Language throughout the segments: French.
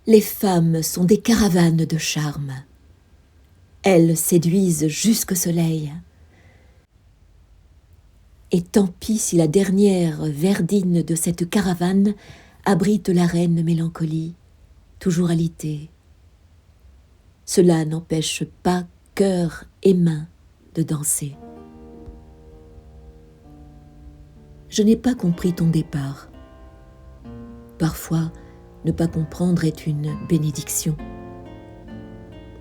Les femmes sont des caravanes de charme. Elles séduisent jusqu'au soleil. Et tant pis si la dernière verdine de cette caravane abrite la reine Mélancolie, toujours alitée. Cela n'empêche pas cœur et main de danser. Je n'ai pas compris ton départ. Parfois, ne pas comprendre est une bénédiction.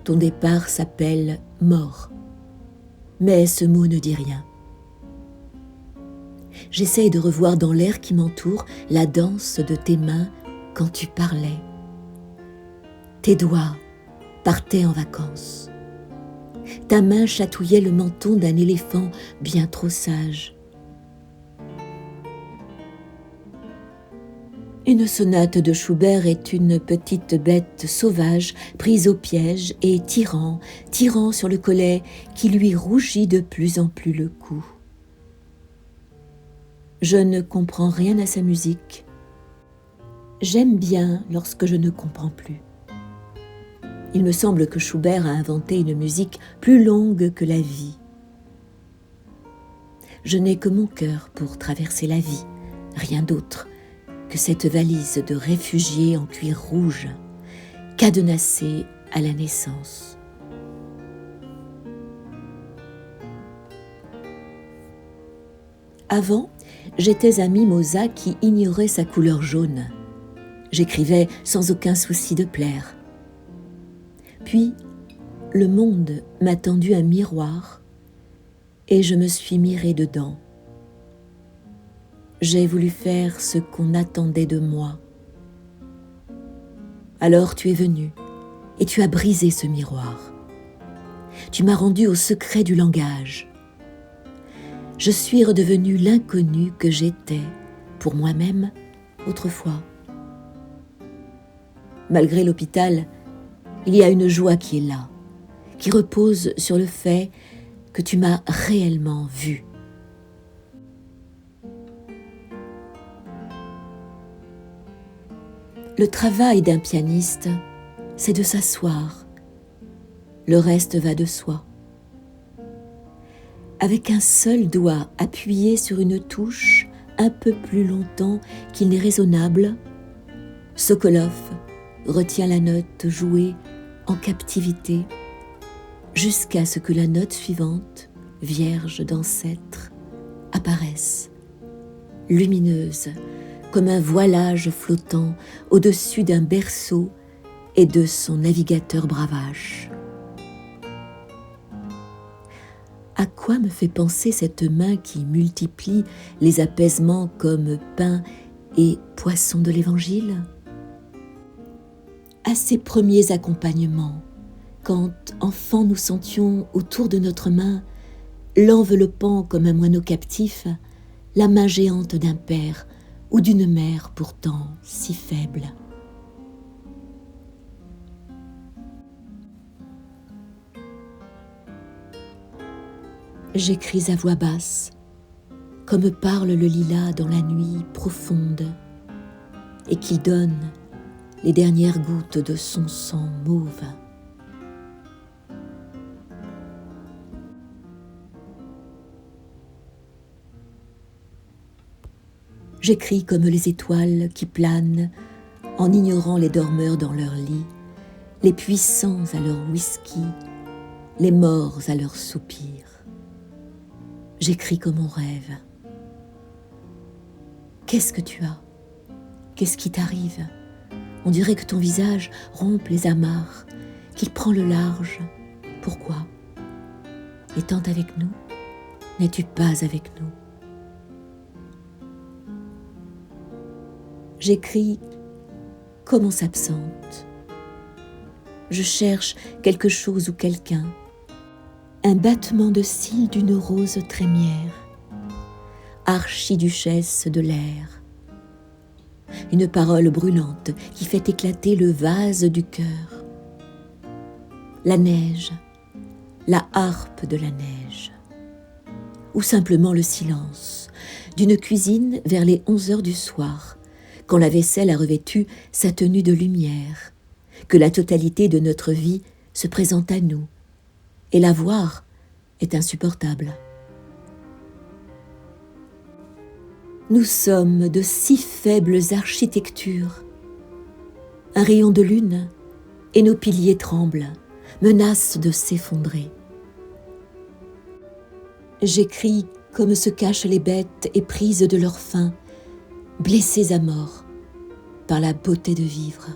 Ton départ s'appelle mort, mais ce mot ne dit rien. J'essaye de revoir dans l'air qui m'entoure la danse de tes mains quand tu parlais. Tes doigts partaient en vacances. Ta main chatouillait le menton d'un éléphant bien trop sage. Une sonate de Schubert est une petite bête sauvage prise au piège et tirant sur le collet qui lui rougit de plus en plus le cou. Je ne comprends rien à sa musique. J'aime bien lorsque je ne comprends plus. Il me semble que Schubert a inventé une musique plus longue que la vie. Je n'ai que mon cœur pour traverser la vie, rien d'autre que cette valise de réfugiés en cuir rouge, cadenassée à la naissance. Avant, j'étais un mimosa qui ignorait sa couleur jaune. J'écrivais sans aucun souci de plaire. Puis, le monde m'a tendu un miroir et je me suis mirée dedans. J'ai voulu faire ce qu'on attendait de moi. Alors tu es venu et tu as brisé ce miroir. Tu m'as rendu au secret du langage. Je suis redevenue l'inconnu que j'étais pour moi-même autrefois. Malgré l'hôpital, il y a une joie qui est là, qui repose sur le fait que tu m'as réellement vue. Le travail d'un pianiste, c'est de s'asseoir. Le reste va de soi. Avec un seul doigt appuyé sur une touche un peu plus longtemps qu'il n'est raisonnable, Sokolov retient la note jouée en captivité jusqu'à ce que la note suivante, vierge d'ancêtre, apparaisse, lumineuse, comme un voilage flottant au-dessus d'un berceau et de son navigateur bravache. À quoi me fait penser cette main qui multiplie les apaisements comme pain et poisson de l'Évangile ? À ces premiers accompagnements, quand, enfants, nous sentions autour de notre main, l'enveloppant comme un moineau captif, la main géante d'un père ou d'une mère pourtant si faible. J'écris à voix basse, comme parle le lilas dans la nuit profonde, et qu'il donne les dernières gouttes de son sang mauve. J'écris comme les étoiles qui planent en ignorant les dormeurs dans leur lit, les puissants à leur whisky, les morts à leurs soupirs. J'écris comme on rêve. Qu'est-ce que tu as ? Qu'est-ce qui t'arrive ? On dirait que ton visage rompt les amarres, qu'il prend le large. Pourquoi ? Étant avec nous, n'es-tu pas avec nous ? J'écris comme on s'absente. Je cherche quelque chose ou quelqu'un, un battement de cils d'une rose trémière, archiduchesse de l'air, une parole brûlante qui fait éclater le vase du cœur, la neige, la harpe de la neige, ou simplement le silence d'une cuisine vers les 11 heures du soir, quand la vaisselle a revêtu sa tenue de lumière que la totalité de notre vie se présente à nous, et la voir est insupportable. Nous sommes de si faibles architectures. Un rayon de lune, et nos piliers tremblent, menacent de s'effondrer. J'écris comme se cachent les bêtes éprises de leur faim, blessées à mort par la beauté de vivre.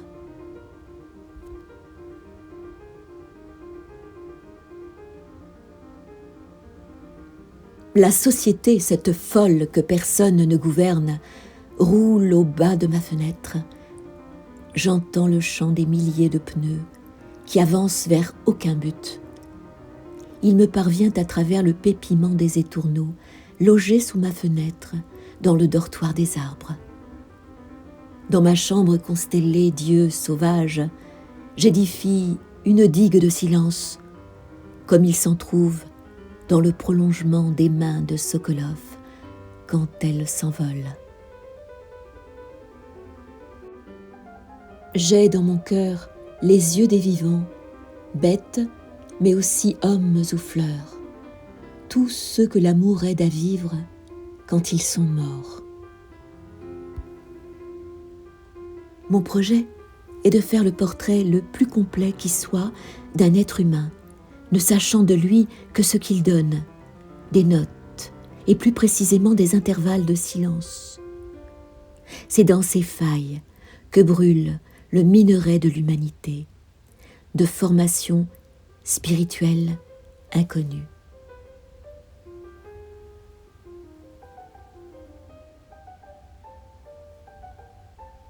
La société, cette folle que personne ne gouverne, roule au bas de ma fenêtre. J'entends le chant des milliers de pneus qui avancent vers aucun but. Il me parvient à travers le pépiment des étourneaux, logés sous ma fenêtre, dans le dortoir des arbres. Dans ma chambre constellée d'yeux sauvages, j'édifie une digue de silence, comme il s'en trouve dans le prolongement des mains de Sokolov quand elles s'envolent. J'ai dans mon cœur les yeux des vivants, bêtes, mais aussi hommes ou fleurs, tous ceux que l'amour aide à vivre quand ils sont morts. Mon projet est de faire le portrait le plus complet qui soit d'un être humain, ne sachant de lui que ce qu'il donne, des notes, et plus précisément des intervalles de silence. C'est dans ces failles que brûle le minerai de l'humanité, de formation spirituelle inconnue.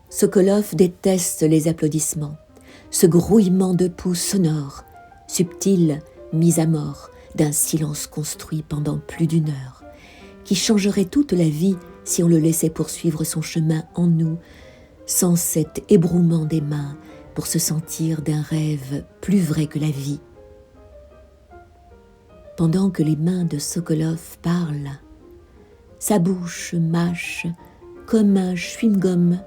Sokolov déteste les applaudissements, ce grouillement de pouces sonores, subtil, mis à mort d'un silence construit pendant plus d'une heure, qui changerait toute la vie si on le laissait poursuivre son chemin en nous, sans cet ébrouement des mains pour se sentir d'un rêve plus vrai que la vie. Pendant que les mains de Sokolov parlent, sa bouche mâche comme un chewing-gum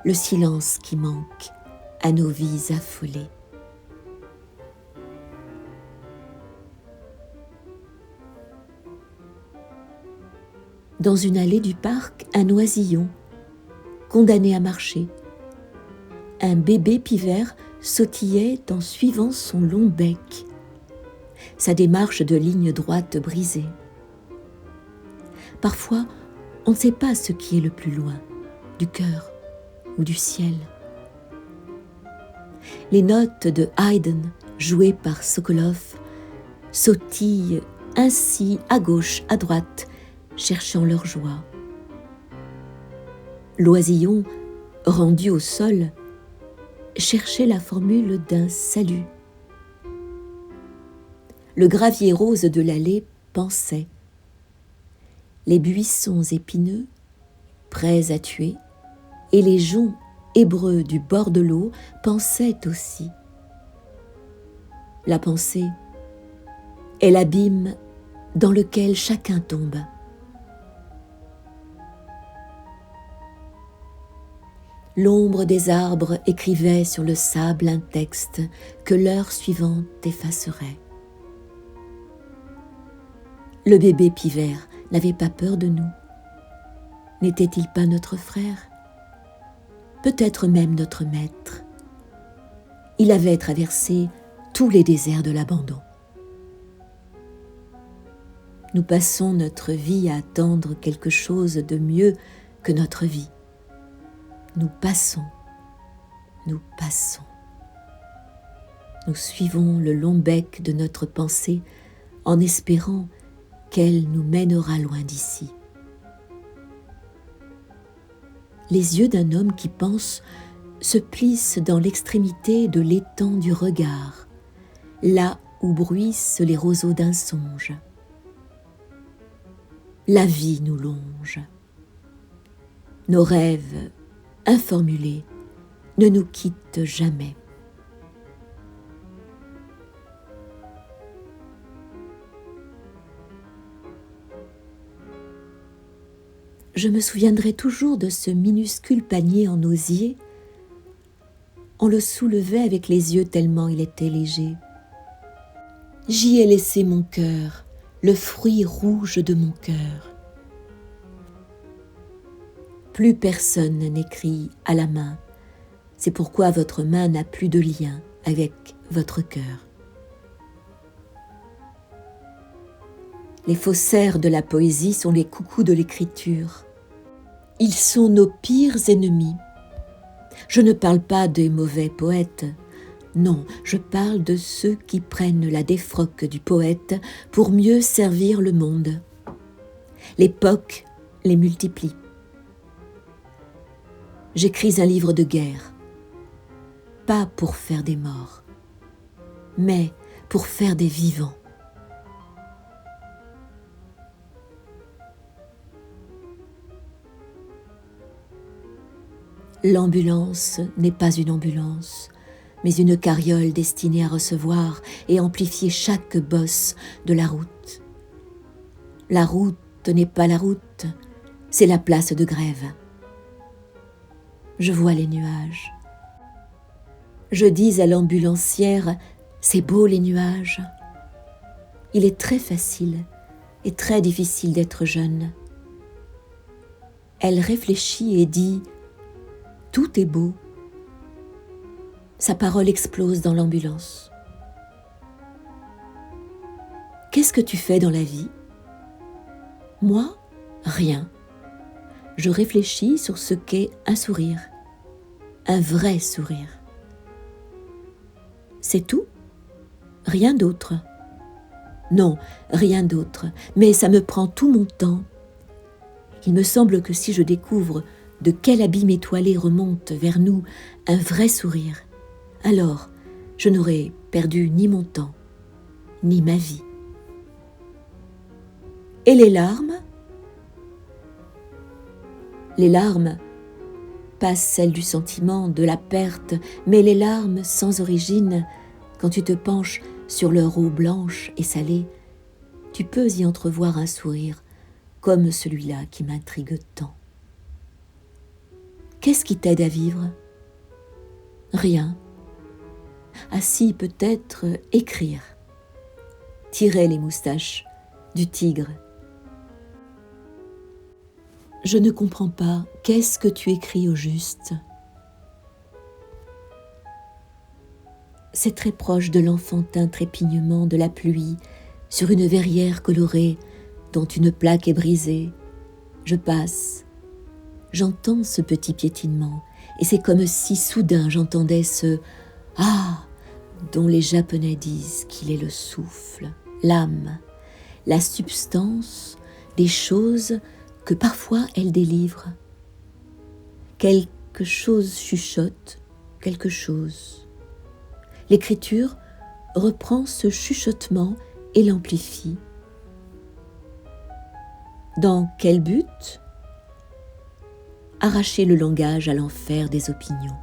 le silence qui manque à nos vies affolées. Dans une allée du parc, un oisillon, condamné à marcher. Un bébé pivert sautillait en suivant son long bec, sa démarche de ligne droite brisée. Parfois, on ne sait pas ce qui est le plus loin, du cœur ou du ciel. Les notes de Haydn, jouées par Sokolov, sautillent ainsi à gauche, à droite, cherchant leur joie. L'oisillon, rendu au sol, cherchait la formule d'un salut. Le gravier rose de l'allée pensait. Les buissons épineux, prêts à tuer, et les joncs hébreux du bord de l'eau pensaient aussi. La pensée est l'abîme dans lequel chacun tombe. L'ombre des arbres écrivait sur le sable un texte que l'heure suivante effacerait. Le bébé pivert n'avait pas peur de nous. N'était-il pas notre frère? Peut-être même notre maître. Il avait traversé tous les déserts de l'abandon. Nous passons notre vie à attendre quelque chose de mieux que notre vie. Nous passons, nous passons. Nous suivons le long bec de notre pensée en espérant qu'elle nous mènera loin d'ici. Les yeux d'un homme qui pense se plissent dans l'extrémité de l'étang du regard, là où bruissent les roseaux d'un songe. La vie nous longe. Nos rêves informulés ne nous quittent jamais. Je me souviendrai toujours de ce minuscule panier en osier on le soulevait avec les yeux tellement il était léger. J'y ai laissé mon cœur, le fruit rouge de mon cœur. Plus personne n'écrit à la main, c'est pourquoi votre main n'a plus de lien avec votre cœur. Les faussaires de la poésie sont les coucous de l'écriture. Ils sont nos pires ennemis. Je ne parle pas des mauvais poètes. Non, je parle de ceux qui prennent la défroque du poète pour mieux servir le monde. L'époque les multiplie. J'écris un livre de guerre, pas pour faire des morts, mais pour faire des vivants. L'ambulance n'est pas une ambulance, mais une carriole destinée à recevoir et amplifier chaque bosse de la route. La route n'est pas la route, c'est la place de grève. Je vois les nuages. Je dis à l'ambulancière, c'est beau les nuages. Il est très facile et très difficile d'être jeune. Elle réfléchit et dit, tout est beau. Sa parole explose dans l'ambulance. Qu'est-ce que tu fais dans la vie? Moi, rien. Je réfléchis sur ce qu'est un sourire, un vrai sourire. C'est tout? Rien d'autre? Non, rien d'autre, mais ça me prend tout mon temps. Il me semble que si je découvre de quel abîme étoilé remonte vers nous un vrai sourire, alors je n'aurai perdu ni mon temps, ni ma vie. Et les larmes? Les larmes, pas celles du sentiment, de la perte, mais les larmes sans origine, quand tu te penches sur leur eau blanche et salée, tu peux y entrevoir un sourire comme celui-là qui m'intrigue tant. Qu'est-ce qui t'aide à vivre? Rien. Ah si, peut-être écrire. Tirer les moustaches du tigre. Je ne comprends pas. Qu'est-ce que tu écris au juste? C'est très proche de l'enfantin trépignement de la pluie sur une verrière colorée dont une plaque est brisée. Je passe. J'entends ce petit piétinement et c'est comme si soudain j'entendais ce « Ah » dont les Japonais disent qu'il est le souffle, l'âme, la substance des choses que parfois elle délivre. Quelque chose chuchote, quelque chose. L'écriture reprend ce chuchotement et l'amplifie. Dans quel but? Arracher le langage à l'enfer des opinions.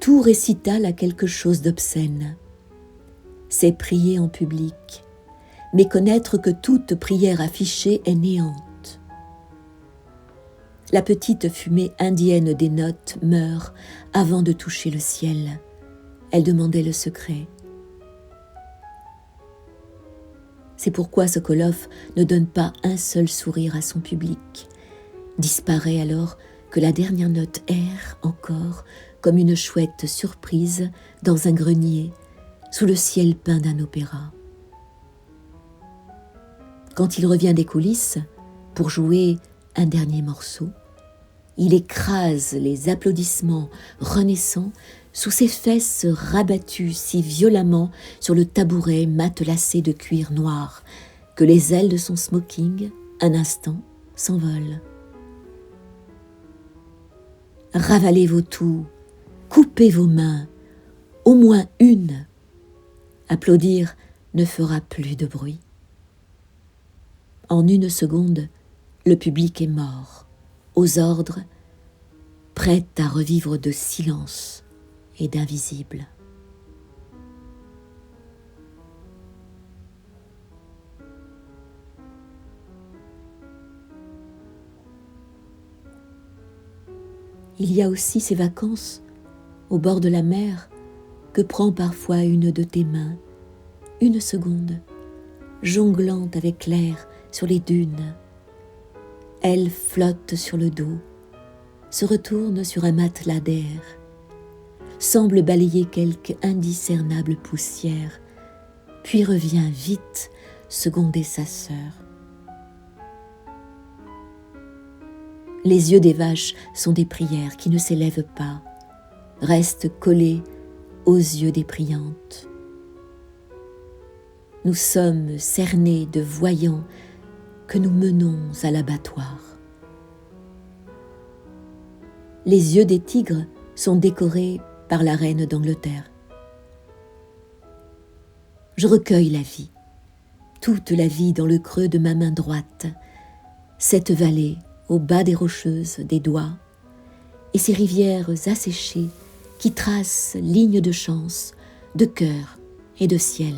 Tout récital a quelque chose d'obscène. C'est prier en public, mais connaître que toute prière affichée est néante. La petite fumée indienne des notes meurt avant de toucher le ciel. Elle demandait le secret. C'est pourquoi Sokolov ne donne pas un seul sourire à son public. Disparaît alors que la dernière note erre encore comme une chouette surprise dans un grenier sous le ciel peint d'un opéra. Quand il revient des coulisses pour jouer un dernier morceau, il écrase les applaudissements renaissants sous ses fesses rabattues si violemment sur le tabouret matelassé de cuir noir que les ailes de son smoking, un instant, s'envolent. Ravalez vos toux, coupez vos mains, au moins une. Applaudir ne fera plus de bruit. En une seconde, le public est mort, aux ordres, prêt à revivre de silence et d'invisible. Il y a aussi ces vacances, au bord de la mer, que prend parfois une de tes mains, une seconde, jonglant avec l'air sur les dunes. Elle flotte sur le dos, se retourne sur un matelas d'air, semble balayer quelque indiscernable poussière, puis revient vite seconder sa sœur. Les yeux des vaches sont des prières qui ne s'élèvent pas, restent collés aux yeux des priantes. Nous sommes cernés de voyants que nous menons à l'abattoir. Les yeux des tigres sont décorés par la reine d'Angleterre. Je recueille la vie, toute la vie dans le creux de ma main droite, cette vallée au bas des rocheuses des doigts, et ces rivières asséchées qui tracent lignes de chance, de cœur et de ciel.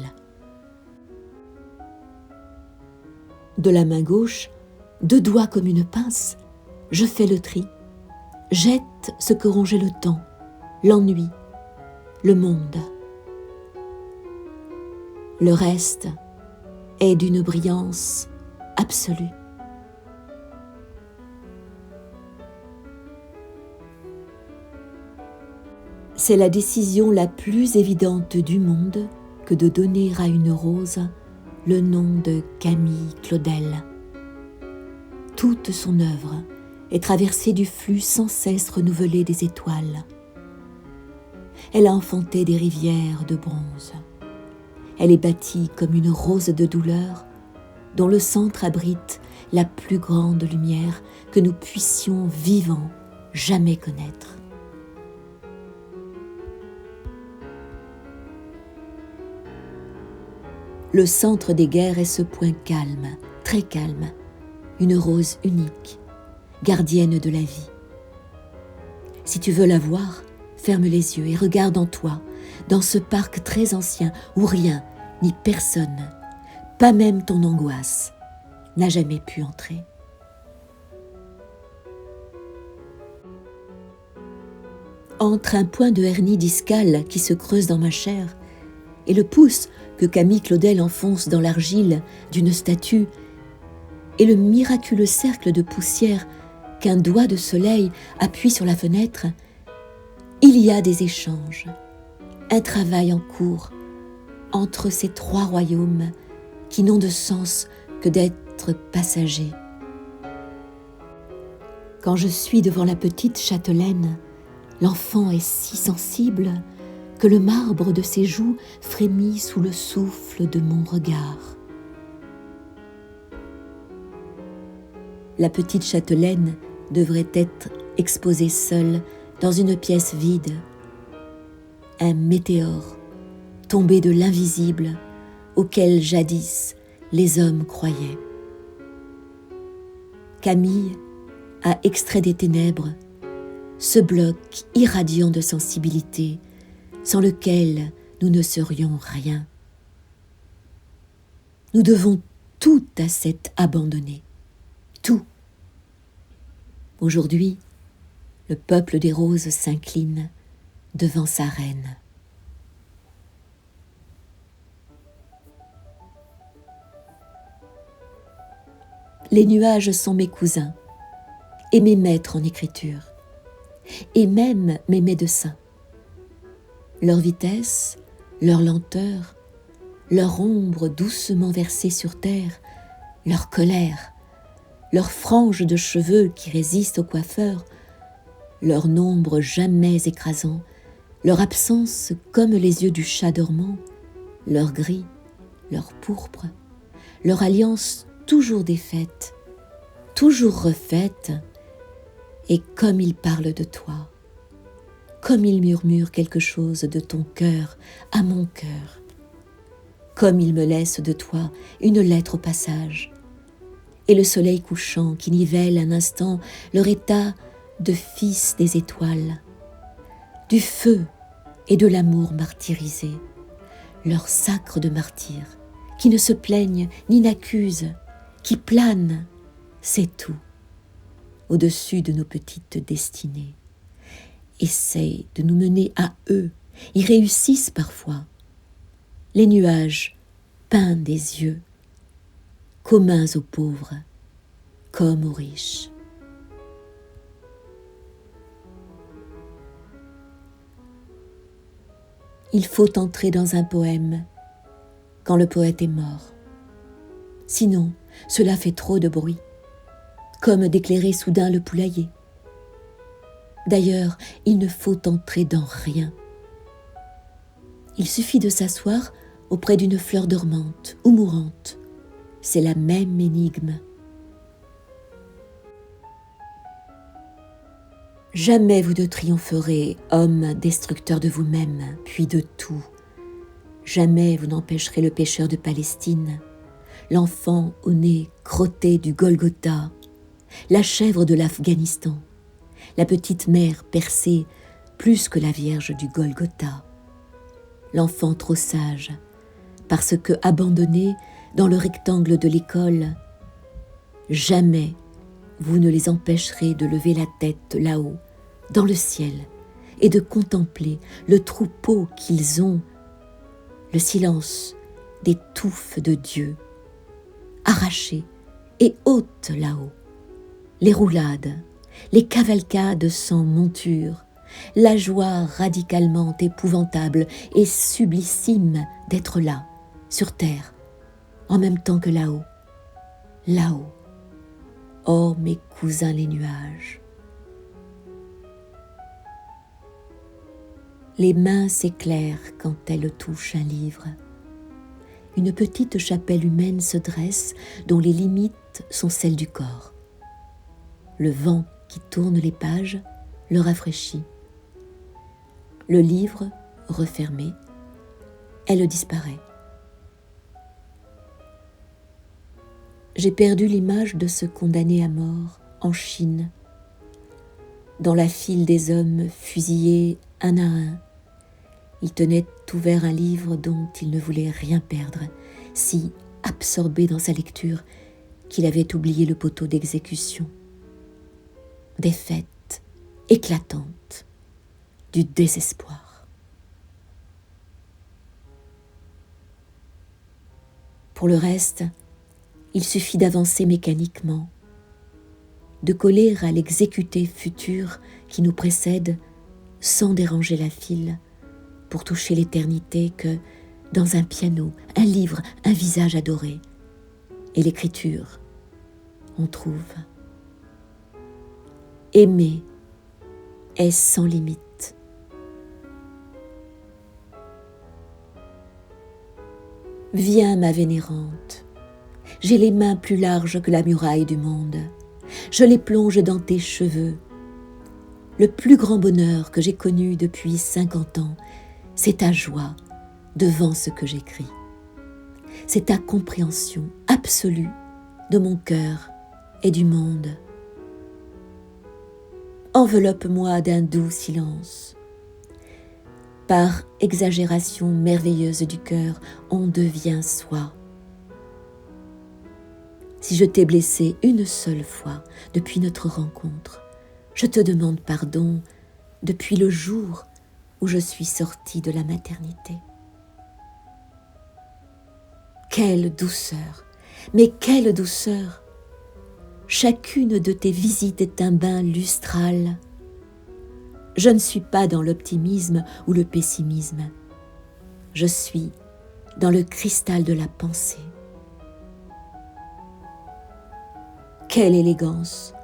De la main gauche, 2 doigts comme une pince, je fais le tri, jette ce que rongeait le temps, l'ennui, le monde. Le reste est d'une brillance absolue. C'est la décision la plus évidente du monde que de donner à une rose le nom de Camille Claudel. Toute son œuvre est traversée du flux sans cesse renouvelé des étoiles. Elle a enfanté des rivières de bronze. Elle est bâtie comme une rose de douleur dont le centre abrite la plus grande lumière que nous puissions vivants jamais connaître. Le centre des guerres est ce point calme, très calme, une rose unique, gardienne de la vie. Si tu veux la voir, ferme les yeux et regarde en toi, dans ce parc très ancien où rien, ni personne, pas même ton angoisse, n'a jamais pu entrer. Entre un point de hernie discale qui se creuse dans ma chair et le pouce que Camille Claudel enfonce dans l'argile d'une statue et le miraculeux cercle de poussière qu'un doigt de soleil appuie sur la fenêtre, il y a des échanges, un travail en cours entre ces 3 royaumes qui n'ont de sens que d'être passagers. Quand je suis devant la petite châtelaine, l'enfant est si sensible que le marbre de ses joues frémit sous le souffle de mon regard. La petite châtelaine devrait être exposée seule dans une pièce vide. Un météore tombé de l'invisible auquel jadis les hommes croyaient. Camille a extrait des ténèbres ce bloc irradiant de sensibilité sans lequel nous ne serions rien. Nous devons tout à cette abandonnée, tout. Aujourd'hui, le peuple des roses s'incline devant sa reine. Les nuages sont mes cousins et mes maîtres en écriture, et même mes médecins. Leur vitesse, leur lenteur, leur ombre doucement versée sur terre, leur colère, leurs franges de cheveux qui résistent au coiffeur, leur nombre jamais écrasant, leur absence comme les yeux du chat dormant, leur gris, leur pourpre, leur alliance toujours défaite, toujours refaite, et comme ils parlent de toi, comme ils murmurent quelque chose de ton cœur à mon cœur, comme ils me laissent de toi une lettre au passage, et le soleil couchant qui nivelle un instant leur état de fils des étoiles, du feu et de l'amour martyrisé, leur sacre de martyrs, qui ne se plaignent ni n'accusent, qui planent, c'est tout, au-dessus de nos petites destinées. essayent de nous mener à eux, y réussissent parfois. Les nuages peinent des yeux, communs aux pauvres comme aux riches. Il faut entrer dans un poème quand le poète est mort. Sinon, cela fait trop de bruit, comme d'éclairer soudain le poulailler. D'ailleurs, il ne faut entrer dans rien. Il suffit de s'asseoir auprès d'une fleur dormante ou mourante. C'est la même énigme. Jamais vous ne triompherez, homme destructeur de vous-même, puis de tout. Jamais vous n'empêcherez le pécheur de Palestine, l'enfant au nez crotté du Golgotha, la chèvre de l'Afghanistan, la petite mère percée plus que la Vierge du Golgotha, l'enfant trop sage, parce que abandonné dans le rectangle de l'école, jamais vous ne les empêcherez de lever la tête là-haut, dans le ciel, et de contempler le troupeau qu'ils ont, le silence des touffes de Dieu, arrachées et hautes là-haut, les roulades, les cavalcades sans monture, la joie radicalement épouvantable et sublissime d'être là, sur terre, en même temps que là-haut, là-haut. Oh, mes cousins les nuages! Les mains s'éclairent quand elles touchent un livre. Une petite chapelle humaine se dresse dont les limites sont celles du corps. Le vent qui tourne les pages le rafraîchit. Le livre, refermé, elle disparaît. J'ai perdu l'image de ce condamné à mort en Chine. Dans la file des hommes fusillés un à un, il tenait ouvert un livre dont il ne voulait rien perdre, si absorbé dans sa lecture qu'il avait oublié le poteau d'exécution. Des fêtes éclatantes, du désespoir. Pour le reste, il suffit d'avancer mécaniquement, de coller à l'exécuté futur qui nous précède sans déranger la file, pour toucher l'éternité que, dans un piano, un livre, un visage adoré, et l'écriture, on trouve. Aimer est sans limite. Viens, ma vénérante, j'ai les mains plus larges que la muraille du monde. Je les plonge dans tes cheveux. Le plus grand bonheur que j'ai connu depuis 50 ans, c'est ta joie devant ce que j'écris. C'est ta compréhension absolue de mon cœur et du monde. Enveloppe-moi d'un doux silence. Par exagération merveilleuse du cœur, on devient soi. Si je t'ai blessé une seule fois depuis notre rencontre, je te demande pardon depuis le jour où je suis sortie de la maternité. Quelle douceur, mais quelle douceur! Chacune de tes visites est un bain lustral. Je ne suis pas dans l'optimisme ou le pessimisme. Je suis dans le cristal de la pensée. Quelle élégance!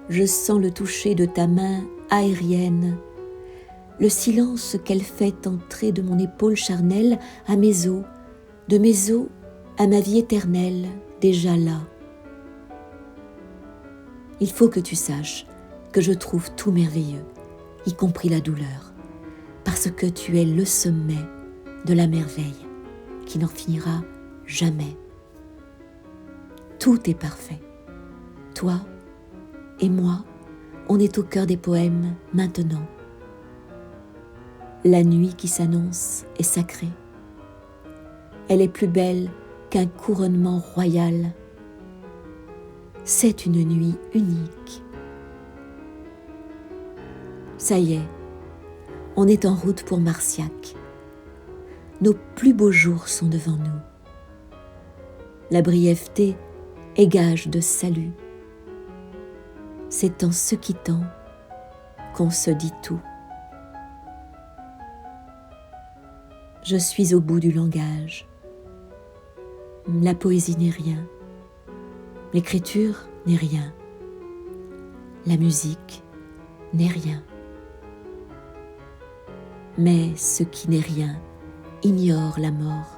Je sens le toucher de ta main aérienne, le silence qu'elle fait entrer de mon épaule charnelle à mes os, de mes os à ma vie éternelle, déjà là. Il faut que tu saches que je trouve tout merveilleux, y compris la douleur, parce que tu es le sommet de la merveille qui n'en finira jamais. Tout est parfait. Toi et moi, on est au cœur des poèmes maintenant. La nuit qui s'annonce est sacrée. Elle est plus belle qu'un couronnement royal. C'est une nuit unique. Ça y est, on est en route pour Marciac. Nos plus beaux jours sont devant nous. La brièveté est gage de salut. C'est en se quittant qu'on se dit tout. Je suis au bout du langage. La poésie n'est rien. L'écriture n'est rien. La musique n'est rien. Mais ce qui n'est rien ignore la mort.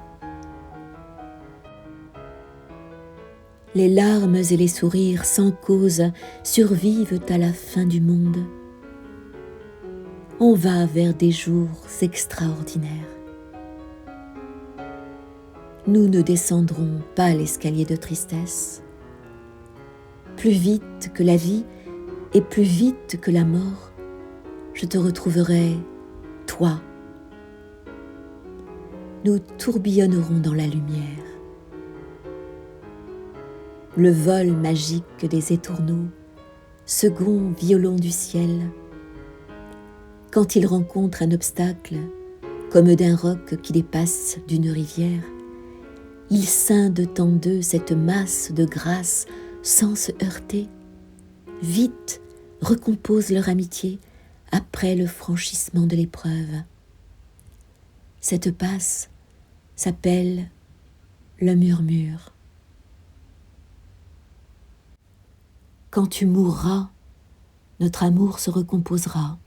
Les larmes et les sourires sans cause survivent à la fin du monde. On va vers des jours extraordinaires. Nous ne descendrons pas l'escalier de tristesse. Plus vite que la vie et plus vite que la mort, je te retrouverai, toi. Nous tourbillonnerons dans la lumière. Le vol magique des étourneaux, second violon du ciel. Quand il rencontre un obstacle, comme d'un roc qui dépasse d'une rivière, ils scindent en deux cette masse de grâce sans se heurter. Vite recomposent leur amitié après le franchissement de l'épreuve. Cette passe s'appelle le murmure. Quand tu mourras, notre amour se recomposera.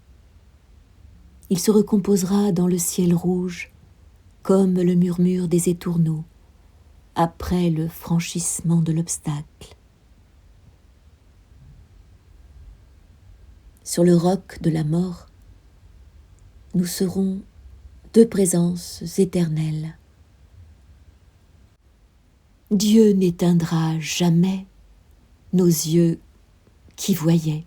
Il se recomposera dans le ciel rouge, comme le murmure des étourneaux, après le franchissement de l'obstacle. Sur le roc de la mort, nous serons deux présences éternelles. Dieu n'éteindra jamais nos yeux qui voyaient.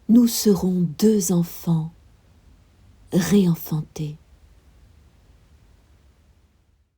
Nous serons deux enfants réenfantés.